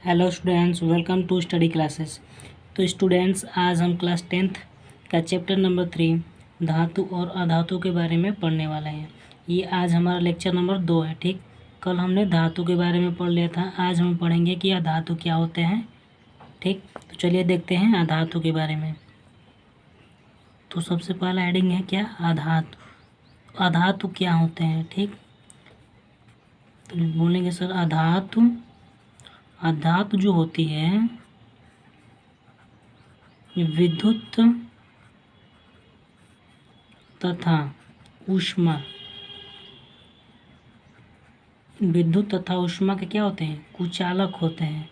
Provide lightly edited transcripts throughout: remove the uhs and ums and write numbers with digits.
Hello students, welcome to study classes. तो students, आज हम क्लास 10th का चैप्टर नंबर 3 धातु और अधातु के बारे में पढ़ने वाले हैं। ये आज हमारा लेक्चर नंबर 2 है। ठीक, कल हमने धातु के बारे में पढ़ लिया था। आज हम पढ़ेंगे कि अधातु क्या होते हैं। ठीक, तो चलिए देखते हैं अधातु के बारे में। तो सबसे पहला हेडिंग है क्या, अधातु। अधातु क्या होते हैं। ठीक, तो बोलेंगे सर अधातु। अधातु जो होती है विद्युत तथा ऊष्मा, विद्युत तथा ऊष्मा के क्या होते हैं, कुचालक होते हैं।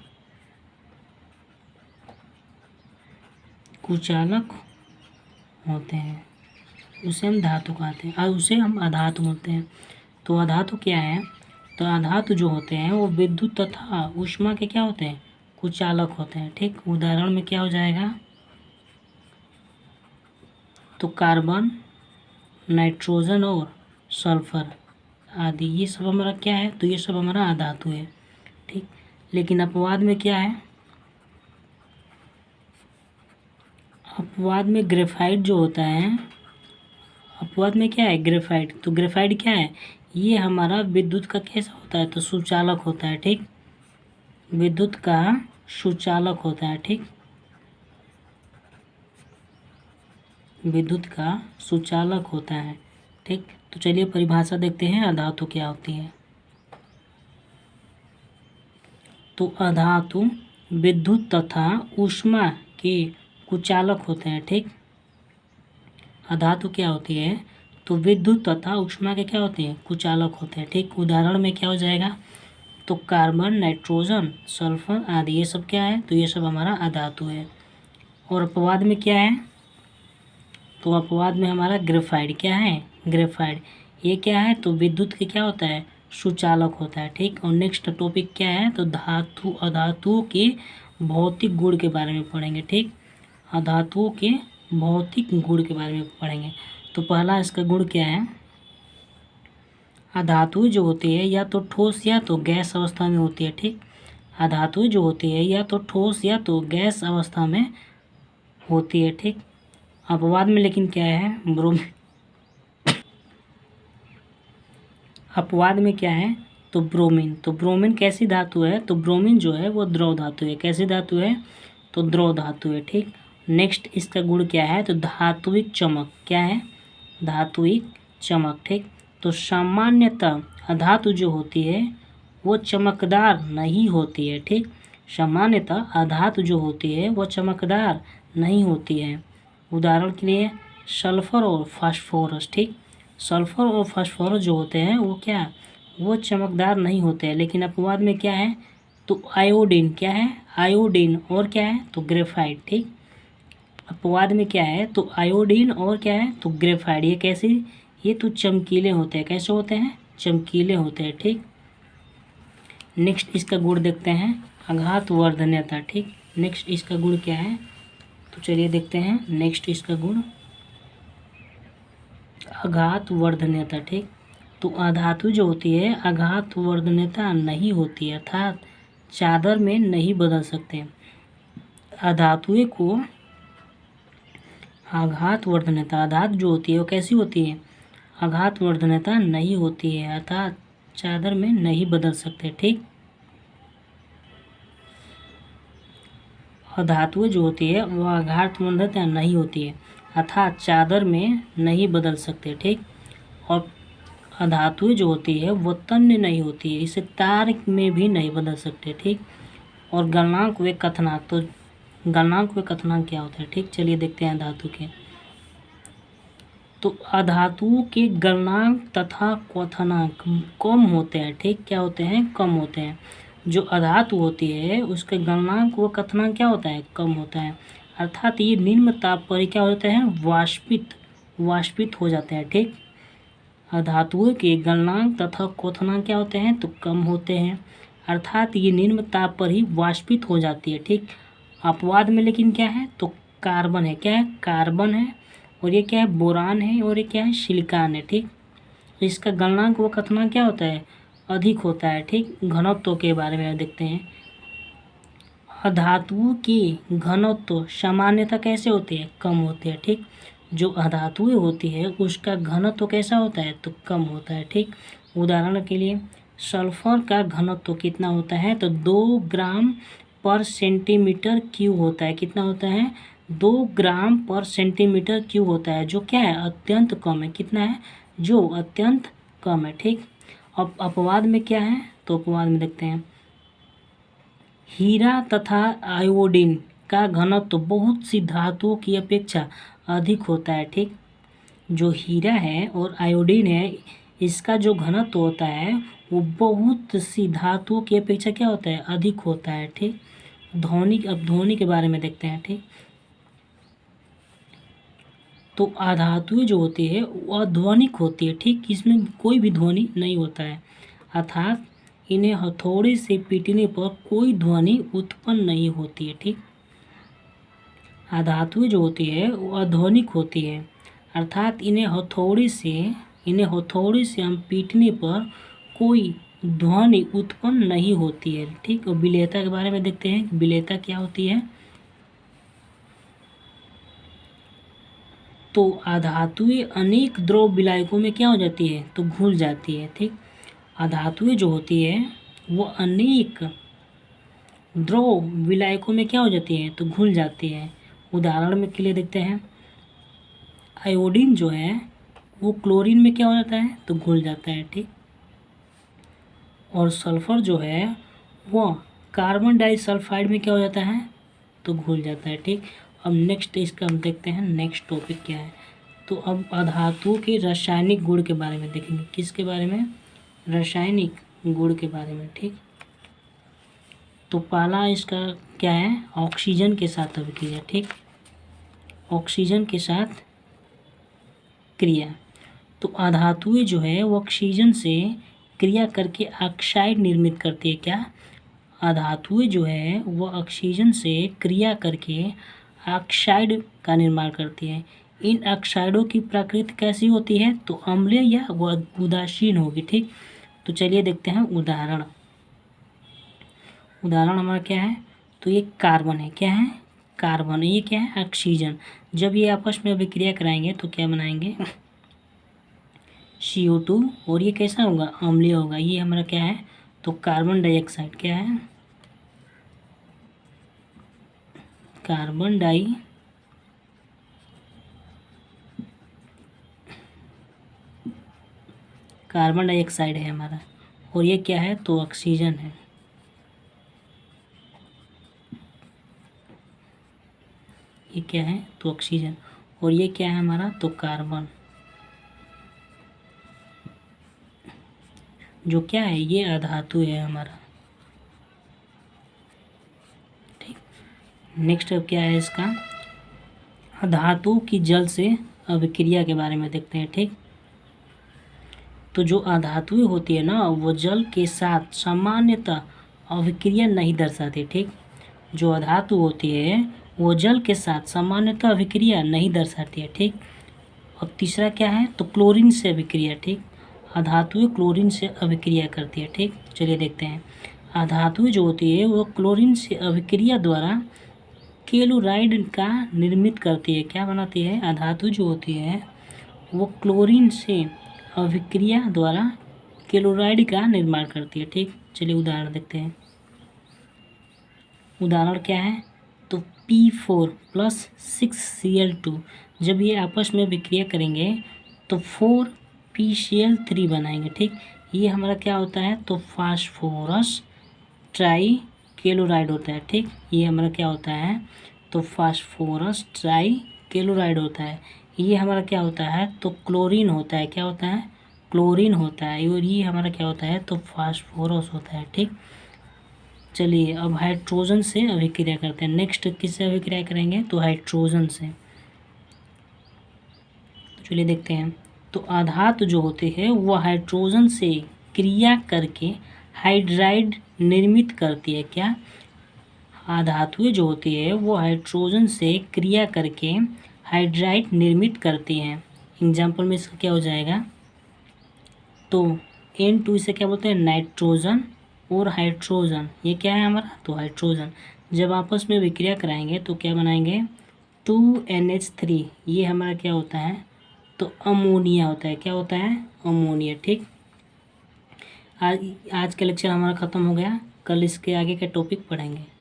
कुचालक होते हैं, उसे हम धातु कहते हैं और उसे हम अधातु बोलते हैं। तो अधातु क्या है, तो अधातु जो होते हैं वो विद्युत तथा ऊष्मा के क्या होते हैं, कुचालक होते हैं। ठीक, उदाहरण में क्या हो जाएगा, तो कार्बन, नाइट्रोजन और सल्फर आदि, ये सब हमारा क्या है, तो ये सब हमारा अधातु है। ठीक, लेकिन अपवाद में क्या है, अपवाद में ग्रेफाइट जो होता है, अपवाद में क्या है, ग्रेफाइट। तो ग्रेफाइट क्या है, ये हमारा विद्युत का कैसा होता है, तो सुचालक होता है। ठीक, विद्युत का सुचालक होता है। ठीक, विद्युत का सुचालक होता है। ठीक, तो चलिए परिभाषा देखते हैं अधातु क्या होती है। तो अधातु विद्युत तथा ऊष्मा के कुचालक होते हैं। ठीक, अधातु क्या होती है, तो विद्युत तथा ऊष्मा के क्या होते हैं, कुचालक होते हैं। ठीक, उदाहरण में क्या हो जाएगा, तो कार्बन, नाइट्रोजन, सल्फर आदि, ये सब क्या है, तो ये सब हमारा अधातु है। और अपवाद में क्या है, तो अपवाद में हमारा ग्रेफाइट क्या है, ग्रेफाइट ये क्या है, तो विद्युत के क्या होता है, सुचालक होता है। ठीक, और नेक्स्ट टॉपिक क्या है, तो धातु अधातुओं के भौतिक गुण के बारे में पढ़ेंगे। ठीक, अधातुओं के भौतिक गुण के बारे में पढ़ेंगे। तो पहला इसका गुण क्या है, अधातु जो होती है या तो ठोस या तो गैस अवस्था में होती है। ठीक, अधातु जो होती है या तो ठोस या तो गैस अवस्था में होती है। ठीक, अपवाद में लेकिन क्या है, ब्रोमीन। अपवाद में क्या है, तो ब्रोमीन। तो ब्रोमीन कैसी धातु है, तो ब्रोमीन जो है वो द्रव धातु है। कैसी धातु है, तो द्रव धातु है। ठीक, नेक्स्ट इसका गुण क्या है, तो धात्विक चमक। क्या है, धात्विक चमक। ठीक, तो सामान्यतः अधातु जो होती है वो चमकदार नहीं होती है। ठीक, सामान्यतः अधातु जो होती है वो चमकदार नहीं होती है। उदाहरण के लिए सल्फर और फास्फोरस। ठीक, सल्फर और फास्फोरस जो होते हैं वो क्या, वो चमकदार नहीं होते हैं। लेकिन अपवाद में क्या है, तो आयोडीन। क्या है, आयोडीन और क्या है, तो ग्रेफाइट। ठीक, अपवाद में क्या है, तो आयोडीन और क्या है, तो ग्रेफाइट। ये कैसे, ये तो चमकीले होते हैं। कैसे होते हैं, चमकीले होते हैं। ठीक, नेक्स्ट इसका गुण देखते हैं, आघात वर्धन्यता। ठीक, नेक्स्ट इसका गुण क्या है, तो चलिए देखते हैं नेक्स्ट इसका गुण, आघात वर्धन्यता। ठीक, तो अधातु जो होती है आघात वर्धन्यता नहीं होती है, अर्थात चादर में नहीं बदल सकते। अधातुएं को आघात वर्धन्यता, आघात जो होती है वो कैसी होती है, आघात वर्धन्यता नहीं होती है, अर्थात चादर में नहीं बदल सकते। ठीक, अधातुएं जो होती है वो आघात वर्धन्यता नहीं होती है, अर्थात चादर में नहीं बदल सकते। ठीक, और अधातुएं जो होती है वो तन्य नहीं होती है, इसे तार में भी नहीं बदल सकते। ठीक, और गलनांक व कथनांक, तो गलनांक व कथनांक क्या होता है। ठीक, चलिए देखते हैं धातु के। तो अधातुओं के गलनांक तथा क्वथनांक कम होते हैं। ठीक, क्या होते हैं, कम होते हैं। जो अधातु होती है उसके गलनांक व कथनांक क्या होता है, कम होता है, अर्थात ये निम्न ताप पर क्या होते हैं, वाष्पित हो जाते हैं। ठीक, अधातुओं के गलनांक तथा क्वथनांक क्या होते हैं, तो कम होते हैं, अर्थात ये निम्न ताप पर ही वाष्पित हो जाती है। ठीक, अपवाद में लेकिन क्या है, तो कार्बन है। क्या है, कार्बन है, और ये क्या है, बोरान है, और ये क्या है, सिलिकॉन है। ठीक, इसका गलनांक व कथनांक क्या होता है, अधिक होता है। ठीक, घनत्व के बारे में देखते हैं। अधातुओं के घनत्व सामान्यतः कैसे होते हैं? कम होते हैं। ठीक, जो अधातुएं होती है उसका घनत्व कैसा होता है? तो कम होता है। ठीक, उदाहरण के लिए सल्फर का घनत्व कितना होता है? तो 2 ग्राम पर सेंटीमीटर क्यूब होता है। कितना होता है? 2 ग्राम पर सेंटीमीटर क्यूब होता है, जो क्या है? अत्यंत कम है। कितना है? जो अत्यंत कम है। ठीक, अब अपवाद में क्या है? तो अपवाद में देखते हैं, हीरा तथा आयोडीन का घनत्व बहुत सी धातुओं की अपेक्षा अधिक होता है। ठीक, जो हीरा है और आयोडीन है इसका जो घनत्व होता है वो बहुत सी धातुओं की अपेक्षा क्या होता है? अधिक होता है। ठीक, अब ध्वनि के बारे में देखते हैं। ठीक, तो अधातुएं जो होती है वो अध्वनिक होती है। ठीक, इसमें कोई भी ध्वनि नहीं होता है, अर्थात इन्हें हथौड़े से पीटने पर कोई ध्वनि उत्पन्न नहीं होती है। ठीक, अधातुएं जो होती है वो अध्वनिक होती है, अर्थात इन्हें हथौड़े से हम पीटने पर कोई ध्वनि उत्पन्न नहीं होती है। ठीक, और विलेयता के बारे में देखते हैं, विलेयता क्या होती है? तो अधातुएं अनेक द्रव विलायकों में क्या हो जाती है? तो घुल जाती है। ठीक, अधातुएं जो होती है वो अनेक द्रव विलायकों में क्या हो जाती है? तो घुल जाती है। उदाहरण में के लिए देखते हैं, आयोडीन जो है वो क्लोरीन में क्या हो जाता है? तो घुल जाता है। ठीक, और सल्फर जो है वो कार्बन डाइसल्फाइड में क्या हो जाता है? तो घुल जाता है। ठीक, अब नेक्स्ट इसका हम देखते हैं, नेक्स्ट टॉपिक क्या है। तो अब अधातुओं के रासायनिक गुण के बारे में देखेंगे। किसके बारे में? रासायनिक गुण के बारे में। ठीक, तो पहला इसका क्या है? ऑक्सीजन के साथ अभिक्रिया। ठीक, ऑक्सीजन के साथ क्रिया। तो अधातुएं जो है वो ऑक्सीजन से क्रिया करके ऑक्साइड निर्मित करती है। क्या? अधातुएं जो है वो ऑक्सीजन से क्रिया करके ऑक्साइड का निर्माण करती है। इन ऑक्साइडों की प्रकृति कैसी होती है? तो अम्लीय या उदासीन होगी। ठीक, तो चलिए देखते हैं उदाहरण हमारा क्या है? तो ये कार्बन है। क्या है? कार्बन। ये क्या है? ऑक्सीजन। जब ये आपस में अभिक्रिया कराएंगे तो क्या बनाएंगे? CO2, और ये कैसा होगा? अम्लीय होगा। ये हमारा क्या है? तो कार्बन डाइऑक्साइड। क्या है? कार्बन डाइऑक्साइड है हमारा, और ये क्या है? तो ऑक्सीजन है। ये क्या है? तो ऑक्सीजन, और ये क्या है हमारा? तो कार्बन। जो क्या है? ये अधातु है हमारा। ठीक, नेक्स्ट अब क्या है इसका? धातु की जल से अभिक्रिया के बारे में देखते हैं। ठीक, तो जो अधातुएं होती है ना वो जल के साथ सामान्यतः अभिक्रिया नहीं दर्शाती। ठीक, जो अधातु होती है वो जल के साथ सामान्यतः अभिक्रिया नहीं दर्शाती है। ठीक, अब तीसरा क्या है? तो क्लोरीन से अभिक्रिया। ठीक, अधातुएं क्लोरीन से अभिक्रिया करती है। ठीक, चलिए देखते हैं। अधातुएं जो होती है वो क्लोरीन से अभिक्रिया द्वारा क्लोराइड का निर्मित करती है। क्या बनाती है? अधातु जो होती है वो क्लोरीन से अभिक्रिया द्वारा क्लोराइड का निर्माण करती है। ठीक, चलिए उदाहरण देखते हैं। उदाहरण क्या है? तो P4 + 6Cl2, जब ये आपस में विक्रिया करेंगे तो 4PCl3 बनाएंगे। ठीक, ये हमारा क्या होता है? तो फास्फोरस ट्राई क्लोराइड होता है। ठीक, ये हमारा क्या होता है? तो फास्फोरस ट्राई क्लोराइड होता है। ये हमारा क्या होता है? तो क्लोरीन होता है। क्या होता है? क्लोरीन होता है, और ये हमारा क्या होता है? तो फास्फोरस होता है। ठीक, चलिए अब हाइड्रोजन से अभिक्रिया करते हैं। नेक्स्ट किससे अभिक्रिया करेंगे? तो हाइड्रोजन से। तो चलिए देखते हैं। तो अधातु जो होते हैं वो हाइड्रोजन से क्रिया करके हाइड्राइड निर्मित करती है। क्या? अधातुएं जो होती है वो हाइड्रोजन से क्रिया करके हाइड्राइड निर्मित करती हैं। एग्जाम्पल में इसका क्या हो जाएगा? तो N2 इसे क्या बोलते हैं? नाइट्रोजन और हाइड्रोजन। ये क्या है हमारा? तो हाइड्रोजन। जब आपस में विक्रिया कराएंगे तो क्या बनाएंगे, 2NH3, ये हमारा क्या होता है, तो अमोनिया होता है। क्या होता है, अमोनिया। ठीक, आज का लेक्चर हमारा ख़त्म हो गया। कल इसके आगे का टॉपिक पढ़ेंगे।